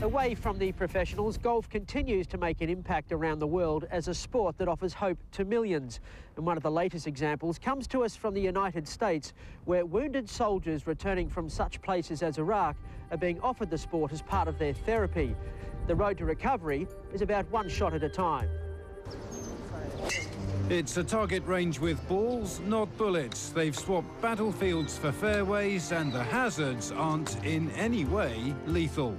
Away from the professionals, golf continues to make an impact around the world as a sport that offers hope to millions. And one of the latest examples comes to us from the United States, where wounded soldiers returning from such places as Iraq are being offered the sport as part of their therapy. The road to recovery is about one shot at a time. It's a target range with balls, not bullets. They've swapped battlefields for fairways, and the hazards aren't in any way lethal.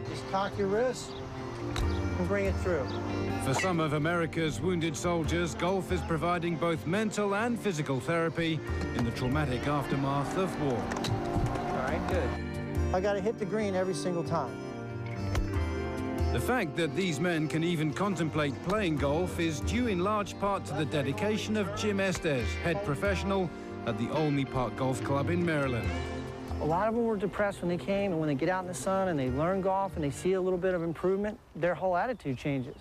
Just cock your wrist and bring it through. For some of America's wounded soldiers, golf is providing both mental and physical therapy in the traumatic aftermath of war. All right, good. I got to hit the green every single time. The fact that these men can even contemplate playing golf is due in large part to the dedication of Jim Estes, head professional at the Olney Park Golf Club in Maryland. A lot of them were depressed when they came, and when they get out in the sun and they learn golf and they see a little bit of improvement, their whole attitude changes.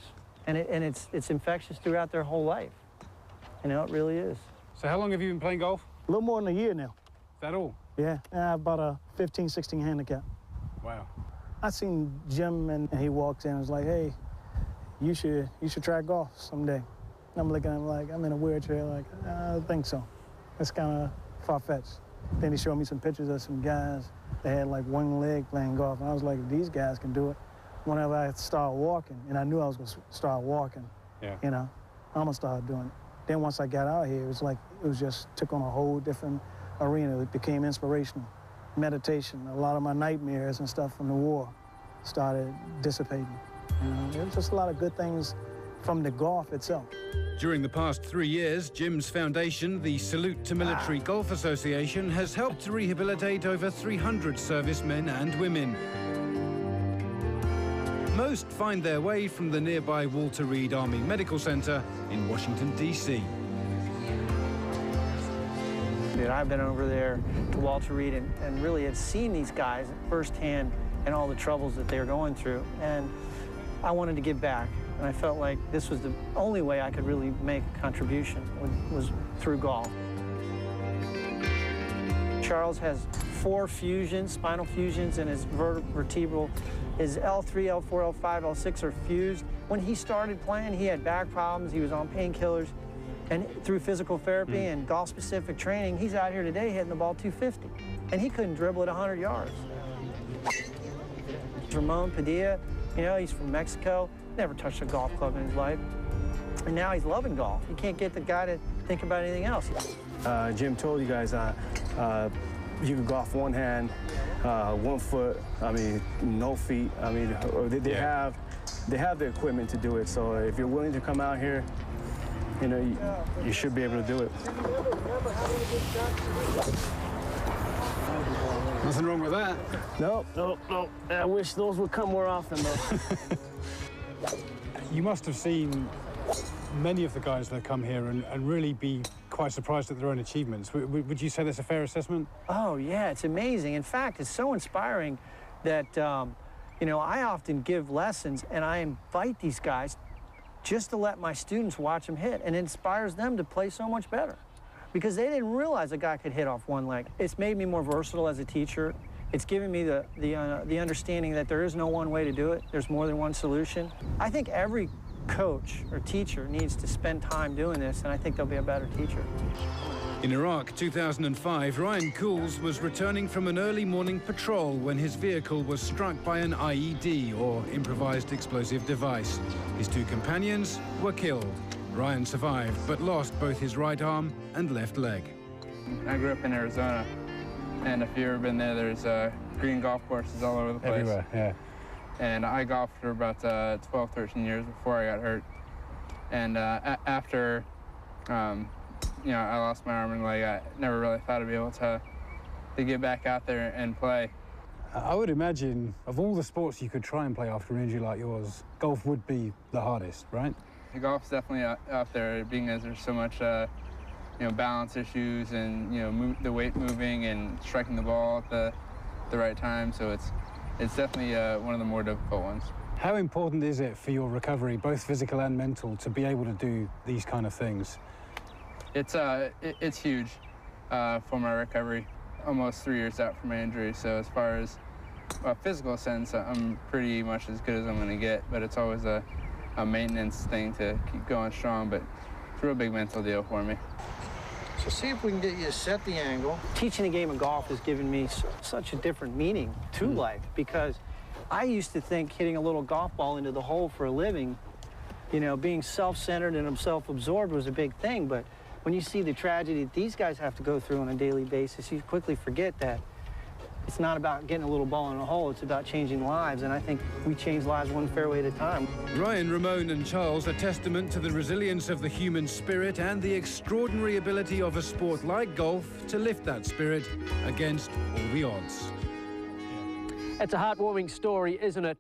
And it's infectious throughout their whole life. You know, it really is. So how long have you been playing golf? A little more than a year now. Is that all? Yeah, about a 15, 16 handicap. Wow. I seen Jim and he walks in and was like, hey, you should try golf someday. I'm looking at him like, I'm in a wheelchair, like, I don't think so. That's kind of far-fetched. Then he showed me some pictures of some guys that had like one leg playing golf. And I was like, if these guys can do it, whenever I started walking, and I knew I was gonna start walking, you know, I'm gonna start doing it. Then once I got out here, it was like, it was just took on a whole different arena. It became inspirational, meditation. A lot of my nightmares and stuff from the war started dissipating. You know, there was just a lot of good things from the golf itself. During the past 3 years, Jim's foundation, the Salute to Military Golf Association, has helped to rehabilitate over 300 servicemen and women. Most find their way from the nearby Walter Reed Army Medical Center in Washington, D.C. Dude, I've been over there to Walter Reed and really have seen these guys firsthand and all the troubles that they're going through. And I wanted to give back. And I felt like this was the only way I could really make a contribution was through golf. Charles has 4 fusions, spinal fusions, and his vertebral, his L3, L4, L5, L6 are fused. When he started playing, he had back problems, he was on painkillers, and through physical therapy and golf-specific training, he's out here today hitting the ball 250, and he couldn't dribble at 100 yards. Ramon Padilla, you know, he's from Mexico. Never touched a golf club in his life. And now he's loving golf. You can't get the guy to think about anything else. Jim told you guys you can golf one hand, 1 foot, I mean, no feet. I mean, they have the equipment to do it. So if you're willing to come out here, you know, you should be able to do it. Nothing wrong with that. Nope, nope, nope. I wish those would come more often, though. You must have seen many of the guys that come here and really be quite surprised at their own achievements. Would you say that's a fair assessment? Oh, yeah, it's amazing. In fact, it's so inspiring that, you know, I often give lessons and I invite these guys just to let my students watch them hit, and it inspires them to play so much better because they didn't realize a guy could hit off one leg. It's made me more versatile as a teacher. It's given me the understanding that there is no one way to do it. There's more than one solution. I think every coach or teacher needs to spend time doing this, and I think they'll be a better teacher. In Iraq, 2005, Ryan Cools was returning from an early morning patrol when his vehicle was struck by an IED, or improvised explosive device. His 2 companions were killed. Ryan survived, but lost both his right arm and left leg. I grew up in Arizona. And if you've ever been there, there's green golf courses all over the place. Everywhere, yeah. And I golfed for about 12, 13 years before I got hurt. And after, you know, I lost my arm and leg, I never really thought I'd be able to get back out there and play. I would imagine, of all the sports you could try and play after an injury like yours, golf would be the hardest, right? Golf's definitely out there, being as there's so much you know, balance issues and, you know, the weight moving and striking the ball at the right time. So it's definitely one of the more difficult ones. How important is it for your recovery, both physical and mental, to be able to do these kind of things? It's huge for my recovery. Almost 3 years out from my injury. So as far as a physical sense, I'm pretty much as good as I'm going to get, but it's always a maintenance thing to keep going strong, but it's a real big mental deal for me. So see if we can get you to set the angle. Teaching the game of golf has given me such a different meaning to life, because I used to think hitting a little golf ball into the hole for a living, you know, being self-centered and self-absorbed was a big thing, but when you see the tragedy that these guys have to go through on a daily basis, you quickly forget that it's not about getting a little ball in a hole, it's about changing lives, and I think we change lives one fairway at a time. Ryan, Ramon and Charles are testament to the resilience of the human spirit and the extraordinary ability of a sport like golf to lift that spirit against all the odds. It's a heartwarming story, isn't it?